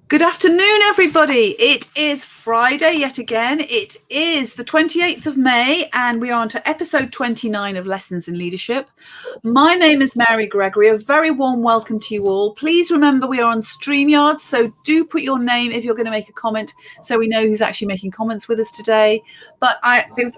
Good afternoon, everybody. It is Friday yet again. It is the 28th of May, and we are on to episode 29 of Lessons in Leadership. My name is Mary Gregory. A very warm welcome to you all. Please remember we are on StreamYard, so do put your name if you're going to make a comment so we know who's actually making comments with us today. But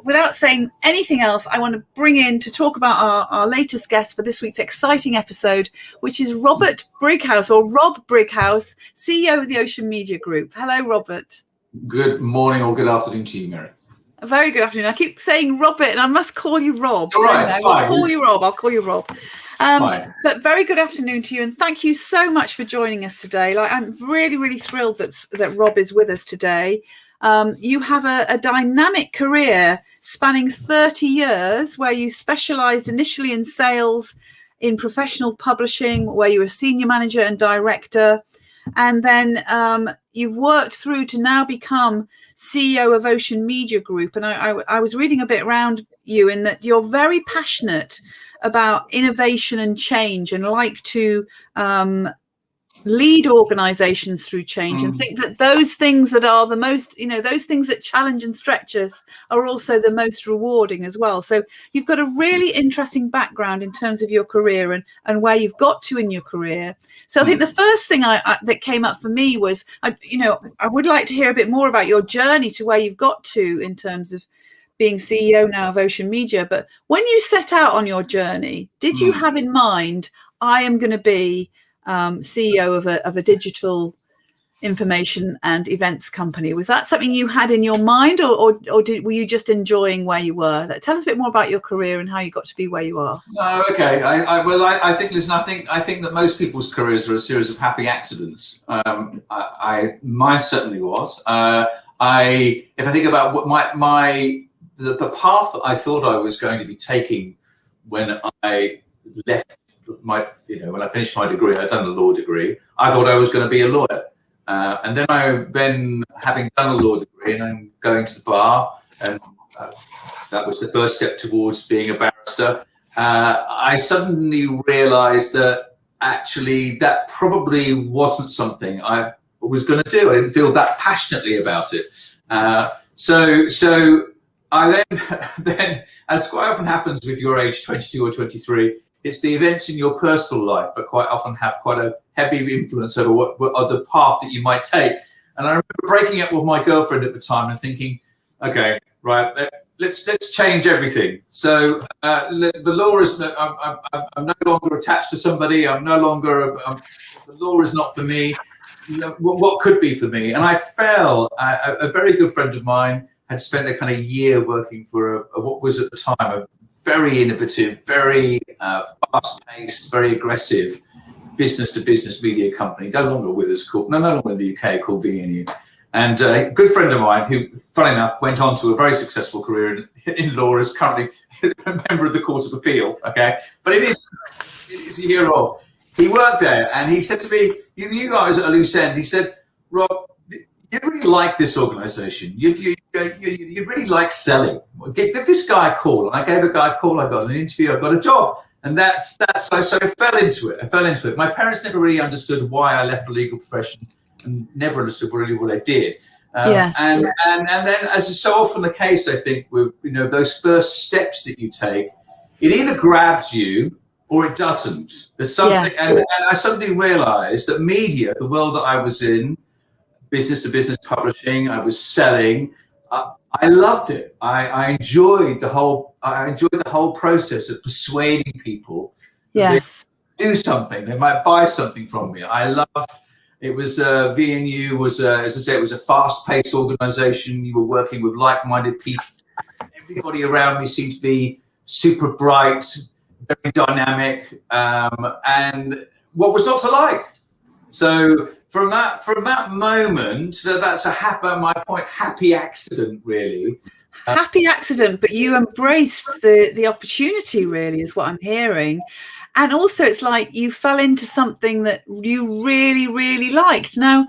without saying anything else, I want to bring in to talk about our latest guest for this week's exciting episode, which is Robert Brighouse, or Rob Brighouse, CEO of the Ocean Media Group. Hello, Robert. Good morning or good afternoon to you, Mary. A very good afternoon. I keep saying Robert, and I must call you Rob. All right, it's fine. I'll call you Rob. But very good afternoon to you, and thank you so much for joining us today. I'm really, really thrilled that Rob is with us today. You have a dynamic career spanning 30 years, where you specialised initially in sales, in professional publishing, where you were a senior manager and director. And then you've worked through to now become CEO of Ocean Media Group. And I was reading a bit around you in that you're very passionate about innovation and change, and like to lead organizations through change, and think that those things that are the most, those things that challenge and stretch us are also the most rewarding as well. So you've got a really interesting background in terms of your career and where you've got to in your career. So I think the first thing that came up for me was, I would like to hear a bit more about your journey to where you've got to in terms of being CEO now of Ocean Media. But when you set out on your journey, did you have in mind, I am going to be CEO of a digital information and events company? Was that something you had in your mind, or were you just enjoying where you were? Tell us a bit more about your career and how you got to be where you are. Okay. I think that most people's careers are a series of happy accidents. Mine certainly was. If I think about what the path that I thought I was going to be taking when I left when I finished my degree, I'd done a law degree. I thought I was going to be a lawyer, and then having done a law degree and then going to the bar, and that was the first step towards being a barrister. I suddenly realised that actually that probably wasn't something I was going to do. I didn't feel that passionately about it. So I then, as quite often happens with your age, 22 or 23. It's the events in your personal life that quite often have quite a heavy influence over what the path that you might take. And I remember breaking up with my girlfriend at the time and thinking, okay, right, let's change everything. So the law is, I'm no longer attached to somebody. I'm no longer, the law is not for me. What could be for me? And I fell, a very good friend of mine had spent a kind of year working for what was at the time a very innovative, very fast-paced, very aggressive business-to-business media company, no longer with us, no longer in the UK, called VNU. And a good friend of mine who, funny enough, went on to a very successful career in law, is currently a member of the Court of Appeal, okay? But it is a year off. He worked there, and he said to me, you guys at a loose end, he said, Rob, you really like this organisation. You really like selling. Give this guy a call. And I gave a guy a call. I got an interview. I got a job. And that's so I fell into it. My parents never really understood why I left the legal profession, and never understood really what I did. Yes. And then, as is so often the case, I think with those first steps that you take, it either grabs you or it doesn't. There's something, and I suddenly realised that media, the world that I was in, business-to-business publishing, I was selling. I loved it. I enjoyed the whole process of persuading people that they do something. They might buy something from me. I loved. It was VNU was, as I say, it was a fast-paced organisation. You were working with like-minded people. Everybody around me seemed to be super bright, very dynamic, and what was not to like? So. From that moment, that's happy accident, really. Happy accident, but you embraced the opportunity, really, is what I'm hearing. And also, it's like you fell into something that you really, really liked. Now,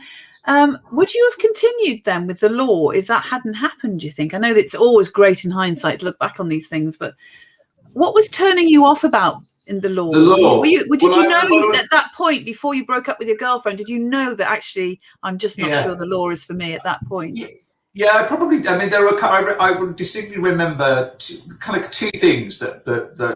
would you have continued then with the law if that hadn't happened, do you think? I know that it's always great in hindsight to look back on these things, but What was turning you off about in the law? The law. Did you know at that point, before you broke up with your girlfriend, did you know that actually I'm just not sure the law is for me at that point? Yeah, I mean, there were. I would distinctly remember two things that that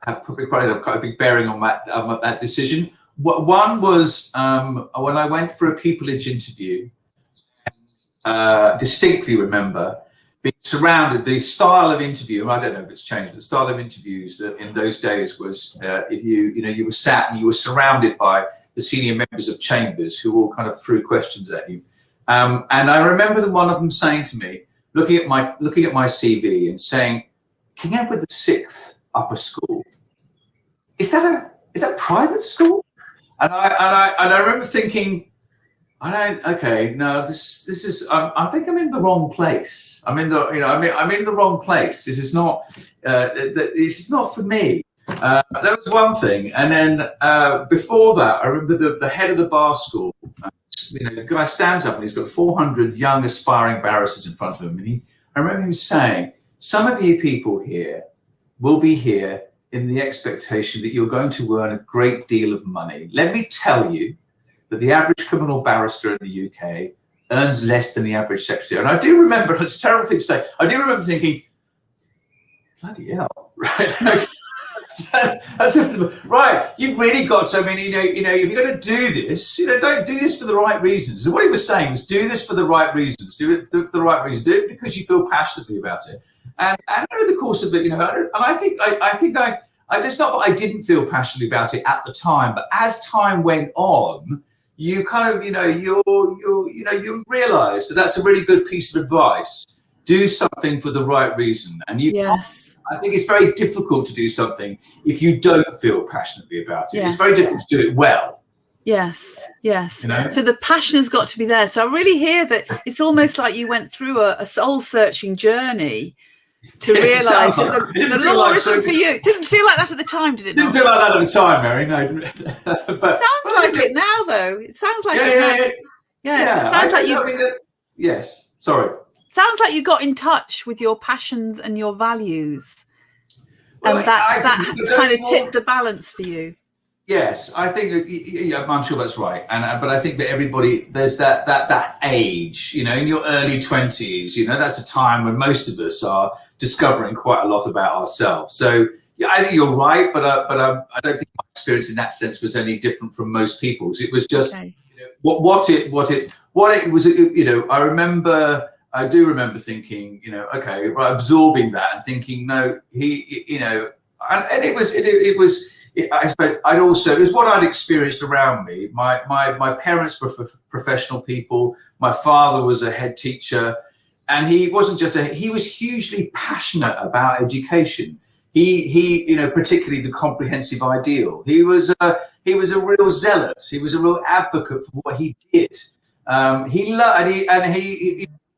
have probably quite a big bearing on that decision. One was when I went for a pupillage interview. Distinctly remember being surrounded. The style of interview, I don't know if it's changed, but the style of interviews in those days was if you were sat and you were surrounded by the senior members of chambers who all kind of threw questions at you. And I remember one of them saying to me, looking at my CV and saying, "Can you have with the 6th upper school? Is that private school?" And I remember thinking, this is. I think I'm in the wrong place. I'm in the wrong place. This is not. This is not for me. That was one thing, and then before that, I remember the head of the bar school. The guy stands up and he's got 400 young aspiring barristers in front of him, and I remember him saying, "Some of you people here will be here in the expectation that you're going to earn a great deal of money. Let me tell you that the average criminal barrister in the UK earns less than the average secretary." And I do remember, it's a terrible thing to say, I do remember thinking, bloody hell, right? That's right. You've really got to. I mean, if you're going to do this, don't do this for the right reasons. And what he was saying was, do this for the right reasons. Do it for the right reasons. Do it because you feel passionately about it. And over the course of it, and I think it's not that I didn't feel passionately about it at the time, but as time went on, you kind of, you realize that that's a really good piece of advice. Do something for the right reason. And I think it's very difficult to do something if you don't feel passionately about it. Yes. It's very difficult to do it well. Yes. So the passion has got to be there. So I really hear that it's almost like you went through a soul-searching journey to realise that the law isn't for you. Didn't feel like that at the time, did it? Didn't feel like that at the time, Mary. No. But sounds like it now, though. It sounds like it sounds like you. Yes. Sorry. Sounds like you got in touch with your passions and your values, and that kind of tipped the balance for you. Yes, I think. I'm sure that's right, but I think that everybody, there's that age, in your early 20s, that's a time when most of us are discovering quite a lot about ourselves. So I think you're right, but I don't think my experience in that sense was any different from most people's. It was just what it was. I do remember thinking, okay, right, absorbing that and thinking, no, and it was. I suppose it was what I'd experienced around me. My parents were professional people. My father was a head teacher, and he wasn't just he was hugely passionate about education. He particularly the comprehensive ideal. He was a real zealot. He was a real advocate for what he did. He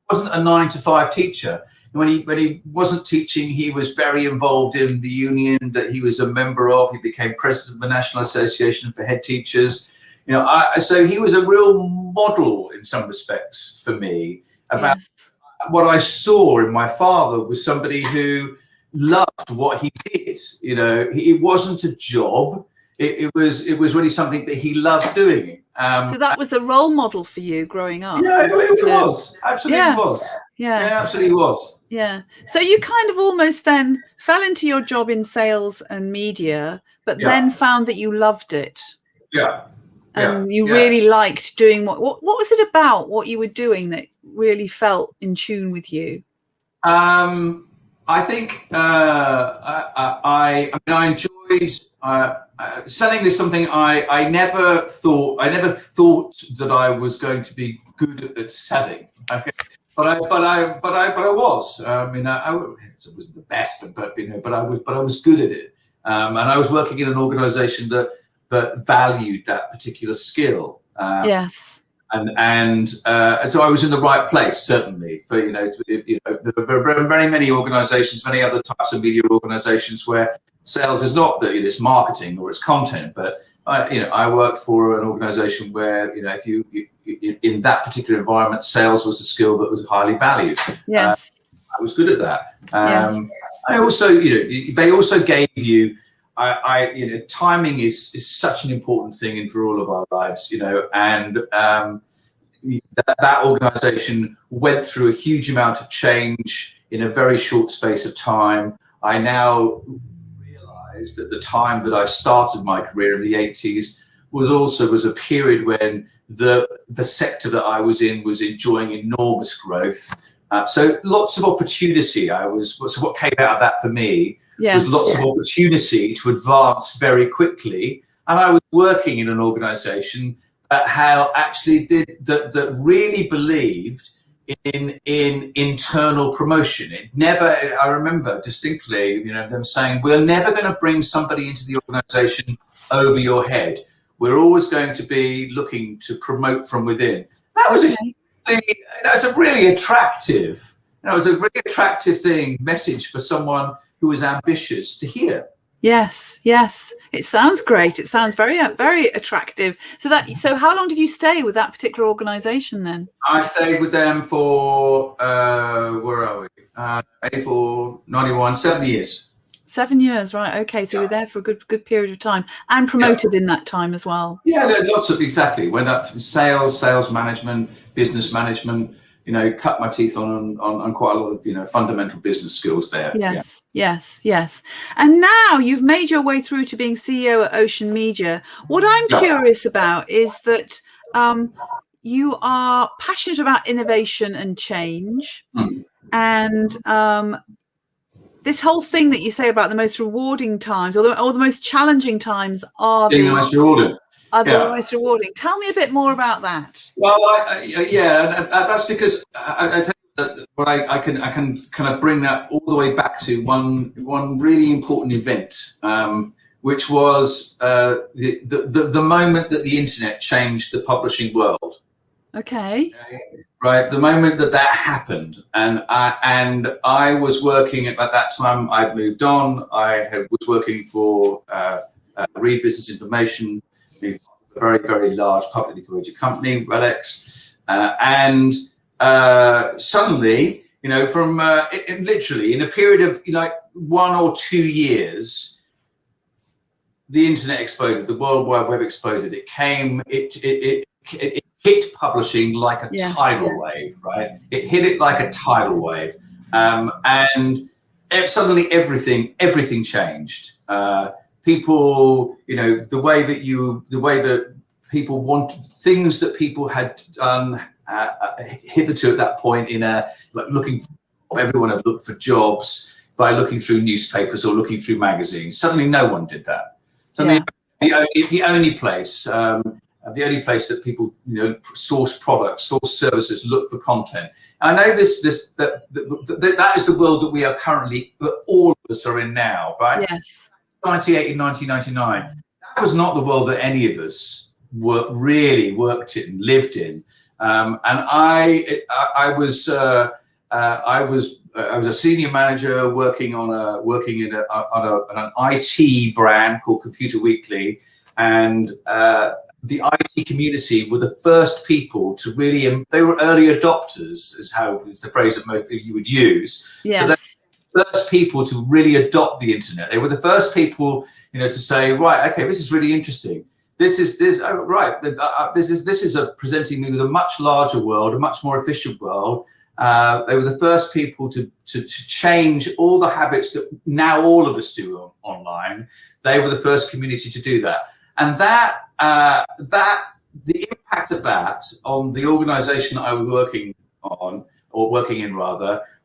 wasn't a 9-to-5 teacher. When he wasn't teaching, he was very involved in the union that he was a member of. He became president of the National Association for Head Teachers. So he was a real model in some respects for me about what I saw in my father was somebody who loved what he did. It wasn't a job. It was really something that he loved doing. So that was a role model for you growing up. Yeah, it was. Absolutely was. Yeah, absolutely was. Yeah. So you kind of almost then fell into your job in sales and media, but then found that you loved it. Yeah. And you really liked doing what was it about what you were doing that really felt in tune with you? I think I enjoyed selling is something I never thought that I was going to be good at selling. Okay. But I was. I wasn't the best, but I was good at it. And I was working in an organisation that valued that particular skill. Yes. And so I was in the right place, certainly. For there are many organisations, many other types of media organisations where sales is not that it's marketing or it's content, but I worked for an organisation where if you in that particular environment, sales was a skill that was highly valued. Yes, I was good at that. I also, they also gave you, timing is such an important thing in for all of our lives, and that organization went through a huge amount of change in a very short space of time. I now realize that the time that I started my career in the 80s was a period when the sector that I was in was enjoying enormous growth. So lots of opportunity. So what came out of that for me was lots of opportunity to advance very quickly. And I was working in an organization that really believed in internal promotion. I remember distinctly, them saying, we're never going to bring somebody into the organization over your head. We're always going to be looking to promote from within. That was a really attractive, message for someone who was ambitious to hear. Yes, it sounds great. It sounds very, very attractive. So how long did you stay with that particular organization then? I stayed with them for where are we? 84, 91, 7 years. 7 years, right? Okay, so you were there for a good period of time, and promoted in that time as well. Yeah, lots of went up from sales management, business management. Cut my teeth on quite a lot of fundamental business skills there. Yes. And now you've made your way through to being CEO at Ocean Media. What I'm curious about is that you are passionate about innovation and change, and this whole thing that you say about the most rewarding times, or the most challenging times, are the most rewarding. The most rewarding. Tell me a bit more about that. Well, that's because I tell you that I can kind of bring that all the way back to one really important event, which was the moment that the internet changed the publishing world. Okay. Right, the moment that happened, and I was working at that time. I'd moved on. Was working for Reed Business Information, a very, very large publicly quoted company, RELX, and suddenly, from literally in a period of 1 or 2 years, the internet exploded, the World Wide Web exploded. It hit publishing like a tidal wave, right? It hit it like a tidal wave, and suddenly everything changed. People, the way that people wanted things that people had done hitherto at that point everyone had looked for jobs by looking through newspapers or looking through magazines. Suddenly, no one did that. Suddenly, the only place that people source products, source services, look for content. And I know that is the world that we are currently, that all of us are in now, right? Yes. 1980, 1999. That was not the world that any of us really worked in, lived in. And I was a senior manager working in an IT brand called Computer Weekly, and the IT community were the first people to really, they were early adopters, is the phrase that most people you would use. Yes. So first people to really adopt the internet. They were the first people, to say, right, okay, this is really interesting. This is presenting me with a much larger world, a much more efficient world. They were the first people to change all the habits that now all of us do online. They were the first community to do that, and the impact of that on the organisation that I was working in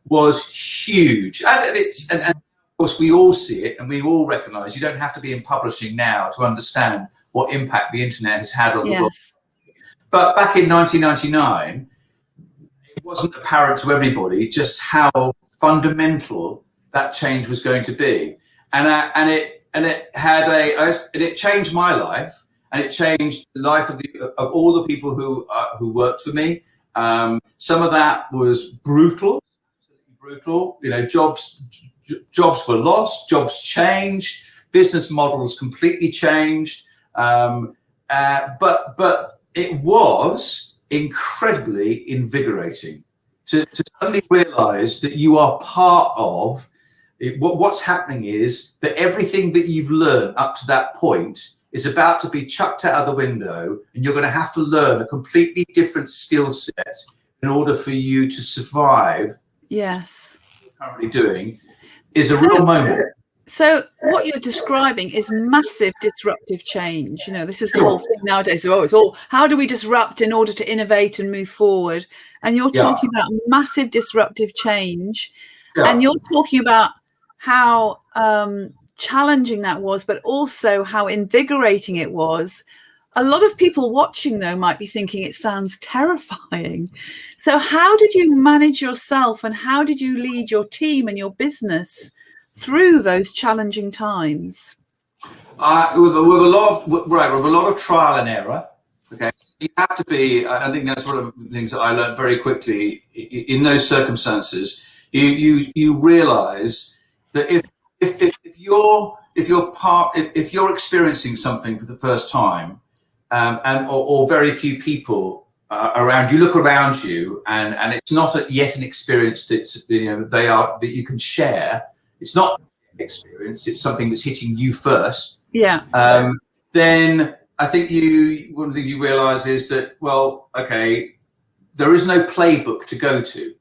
was huge. And of course we all see it, and we all recognise you don't have to be in publishing now to understand what impact the internet has had on the world. But back in 1999, it wasn't apparent to everybody just how fundamental that change was going to be, and it changed my life, and it changed the life of all the people who worked for me. Some of that was brutal. Jobs were lost, jobs changed, business models completely changed. But it was incredibly invigorating to suddenly realize that you are part of what's happening is that everything that you've learned up to that point is about to be chucked out of the window, and you're going to have to learn a completely different skill set in order for you to survive. Yes. What you're currently doing is a real moment. So what you're describing is massive disruptive change. You know, this is the whole thing nowadays. Oh, it's all, how do we disrupt in order to innovate and move forward? And you're talking about massive disruptive change. And you're talking about how challenging that was, but also how invigorating it was. A lot of people watching, though, might be thinking it sounds terrifying. So how did you manage yourself, and how did you lead your team and your business through those challenging times? With a lot of trial and error. Okay, you have to be. I think that's one of the things that I learned very quickly. In those circumstances, you realise that if you're experiencing something for the first time, or very few people around you, look around you, and it's not yet an experience that you can share. It's not an experience. It's something that's hitting you first. Yeah. Then I think one thing you realise is that, well, okay, there is no playbook to go to,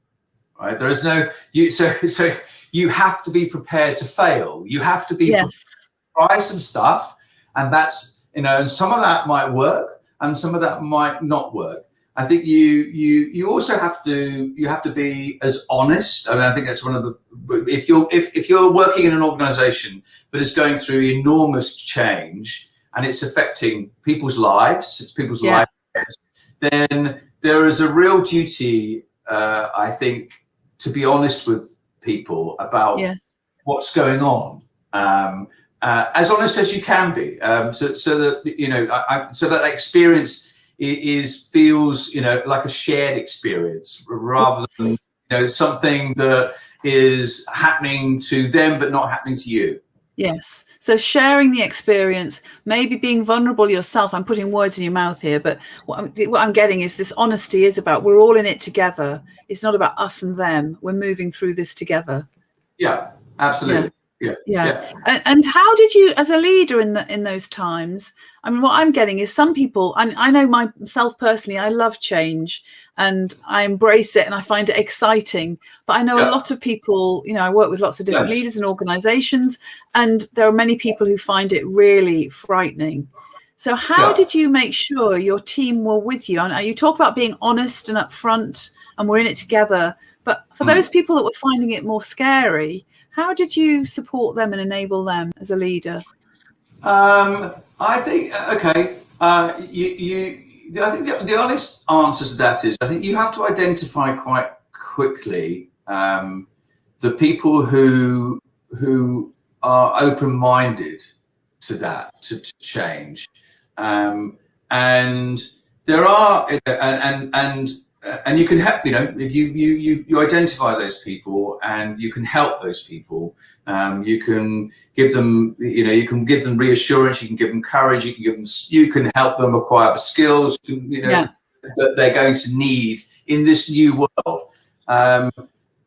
right? There is no so you have to be prepared to fail. You have to be try some stuff, and that's, and some of that might work, and some of that might not work. I think you also have to be as honest. I mean, I think that's one of the, if you're working in an organization that is going through enormous change and it's affecting people's lives, lives, then there is a real duty, I think, to be honest with people about what's going on. As honest as you can be, so that so that experience feels like a shared experience, rather than something that is happening to them but not happening to you. Yes. So sharing the experience, maybe being vulnerable yourself. I'm putting words in your mouth here, but what I'm getting is this honesty is about, we're all in it together. It's not about us and them. We're moving through this together. Yeah, absolutely. Yeah. And how did you, as a leader in those times, I mean, what I'm getting is some people, and I know myself personally, I love change and I embrace it and I find it exciting. But I know a lot of people, I work with lots of different leaders and organizations, and there are many people who find it really frightening. So how did you make sure your team were with you? And you talk about being honest and upfront and we're in it together. But for those people that were finding it more scary, how did you support them and enable them as a leader? I think, I think the honest answer to that is, I think you have to identify quite quickly the people who are open-minded to that, to change, and there are, and you can help, if you identify those people and you can help those people, you can give them, you can give them reassurance, you can give them courage, you can help them acquire the skills, that they're going to need in this new world. And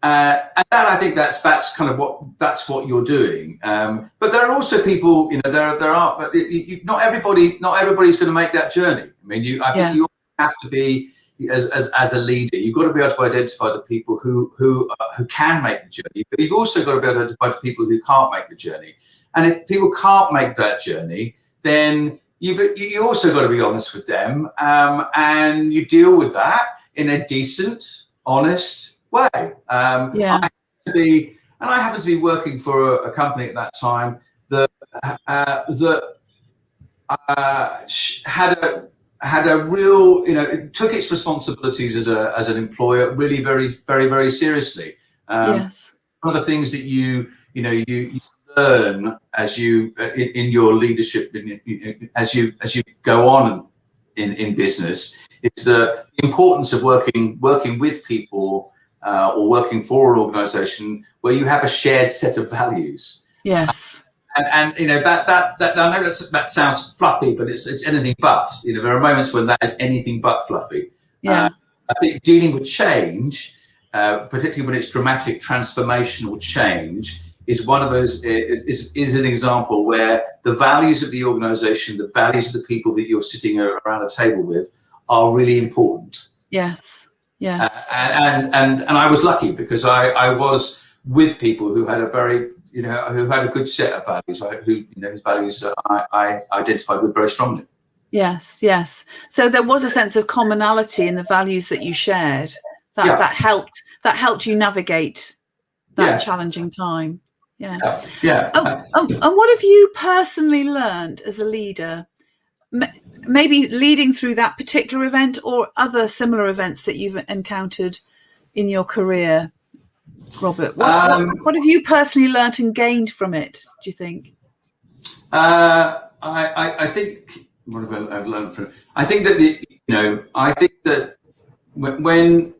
I think that's kind of what you're doing. But there are also people, not everybody's going to make that journey. I mean, I think you have to be, as a leader, you've got to be able to identify the people who can make the journey, but you've also got to be able to identify the people who can't make the journey. And if people can't make that journey, then you also got to be honest with them, and you deal with that in a decent, honest way. I happened to be working for a company at that time that had a real, it took its responsibilities as an employer really very, very, very seriously. One of the things that you learn as you in your leadership, as you go on in business, is the importance of working with people or working for an organization where you have a shared set of values. Yes. And I know that sounds fluffy, but it's anything but. There are moments when that is anything but fluffy. I think dealing with change, particularly when it's dramatic, transformational change, is one of those, is an example where the values of the organization, the values of the people that you're sitting around a table with are really important. Yes. Yes. And I was lucky because I was with people who had a very, who had a good set of values, who, whose values I identified with very strongly. Yes, yes. So there was a sense of commonality in the values that you shared. That helped you navigate that challenging time. Yeah. And what have you personally learned as a leader? Maybe leading through that particular event or other similar events that you've encountered in your career, Robert? What have you personally learnt and gained from it, do you think? I think, what have I learned from it? I think that, I think that when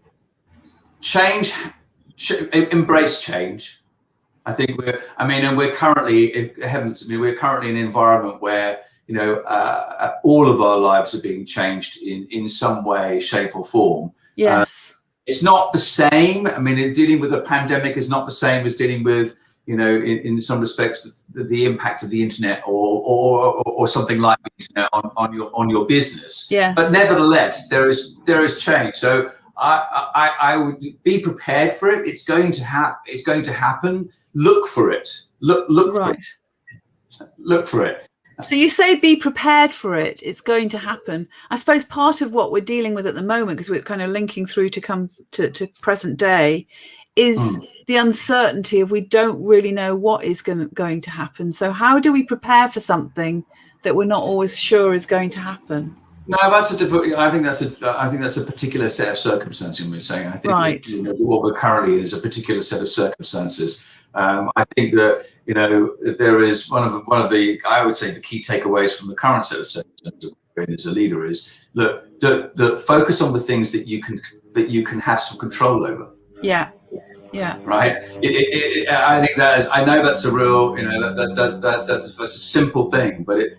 embrace change. I think we're currently, we're currently in an environment where, all of our lives are being changed in some way, shape or form. Yes. It's not the same. Dealing with a pandemic is not the same as dealing with, in some respects, the impact of the internet or something like the internet on your business. Yes. But nevertheless, there is change. So I would be prepared for it. It's going to happen. Look for it. Look right. For it. Look for it. So you say be prepared for it. It's going to happen. I suppose part of what we're dealing with at the moment, because we're kind of linking through to come to present day, is the uncertainty of we don't really know what is going to happen. So how do we prepare for something that we're not always sure is going to happen? No, that's a difficult. I think that's a particular set of circumstances. We're saying. I think right. That, what we're currently in is a particular set of circumstances. I think that there is one of the I would say the key takeaways from the current set of circumstances as a leader is that focus on the things that you can have some control over. Yeah. Yeah. Right. I think that is. I know that's a real. That's a simple thing, but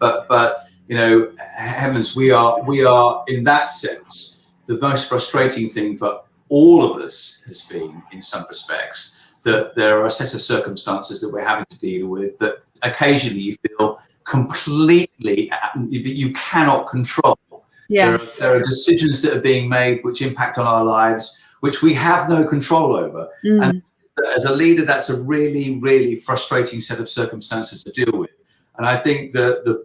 heavens, we are in that sense the most frustrating thing for all of us has been, in some respects, that there are a set of circumstances that we're having to deal with that occasionally you feel completely that you cannot control. Yes. There are decisions that are being made which impact on our lives, which we have no control over. And as a leader, that's a really, really frustrating set of circumstances to deal with. And I think that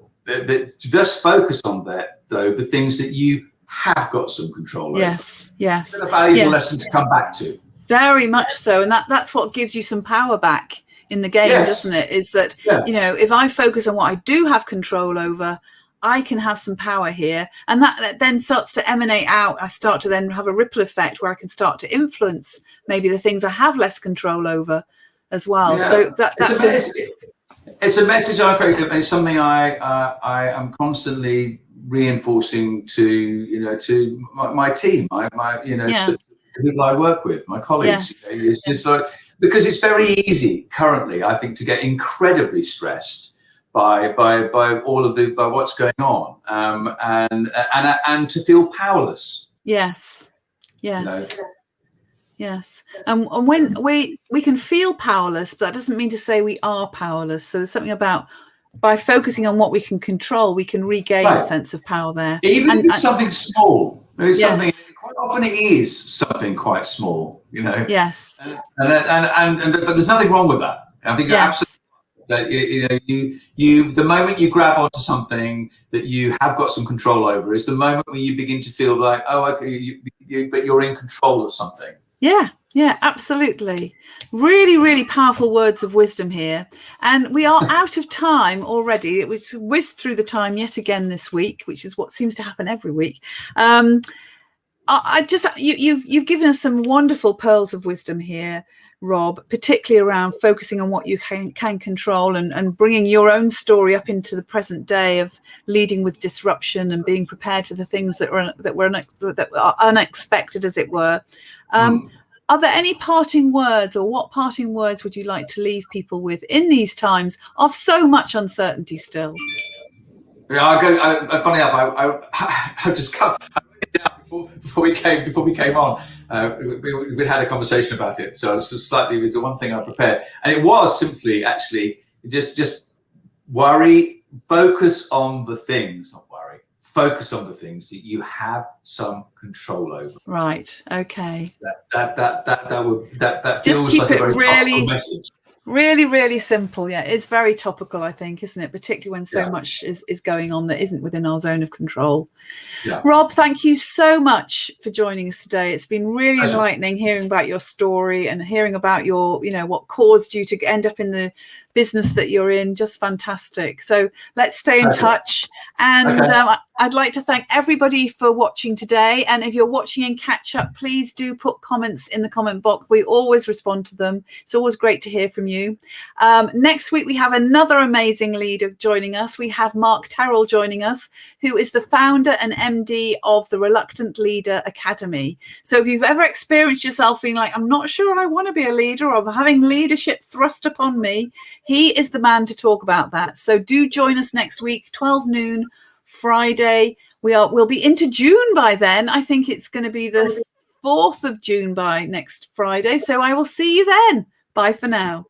just focus on that, though, the things that you have got some control over. Yes. It's a valuable lesson to come back to. Very much so. And that's what gives you some power back in the game, doesn't it? Is that, if I focus on what I do have control over, I can have some power here. And that then starts to emanate out. I start to then have a ripple effect where I can start to influence maybe the things I have less control over as well. Yeah. So it's a message I create. It's something I am constantly reinforcing to my team, the people I work with, my colleagues. Yes. It's like, because it's very easy currently, I think, to get incredibly stressed by what's going on, and to feel powerless. Yes. Yes. Yes. And when we can feel powerless, but that doesn't mean to say we are powerless. So there's something about by focusing on what we can control, we can regain a sense of power there. Even if it's something small. Something quite often it is something quite small, Yes. And but there's nothing wrong with that. I think absolutely. That you the moment you grab onto something that you have got some control over is the moment when you begin to feel like, but you're in control of something. Yeah, absolutely. Really, really powerful words of wisdom here. And we are out of time already. It was whizzed through the time yet again this week, which is what seems to happen every week. You've given us some wonderful pearls of wisdom here, Rob, particularly around focusing on what you can control and bringing your own story up into the present day of leading with disruption and being prepared for the things that are unexpected, as it were. Are there any parting words, or what parting words would you like to leave people with in these times of so much uncertainty still? Yeah, funny enough, I just come before we came on, we had a conversation about it. So it's slightly was the one thing I prepared, and it was simply actually just worry, focus on the things, not worry, focus on the things that you have some control over. Right. Okay. That just feels keep like it a very really topical message. Really, really simple. Yeah, it's very topical, I think, isn't it? Particularly when so Yeah. much is going on that isn't within our zone of control. Yeah. Rob, thank you so much for joining us today. It's been really Pleasure. enlightening hearing about your story and hearing about your, what caused you to end up in the business that you're in. Just fantastic. So let's stay in touch. And I'd like to thank everybody for watching today. And if you're watching in catch up, please do put comments in the comment box. We always respond to them. It's always great to hear from you. Next week, we have another amazing leader joining us. We have Mark Terrell joining us, who is the founder and MD of the Reluctant Leader Academy. So if you've ever experienced yourself feeling like, I'm not sure I want to be a leader, or I'm having leadership thrust upon me, he is the man to talk about that. So do join us next week, 12 noon, Friday. We'll be into June by then. I think it's going to be the 4th of June by next Friday. So I will see you then. Bye for now.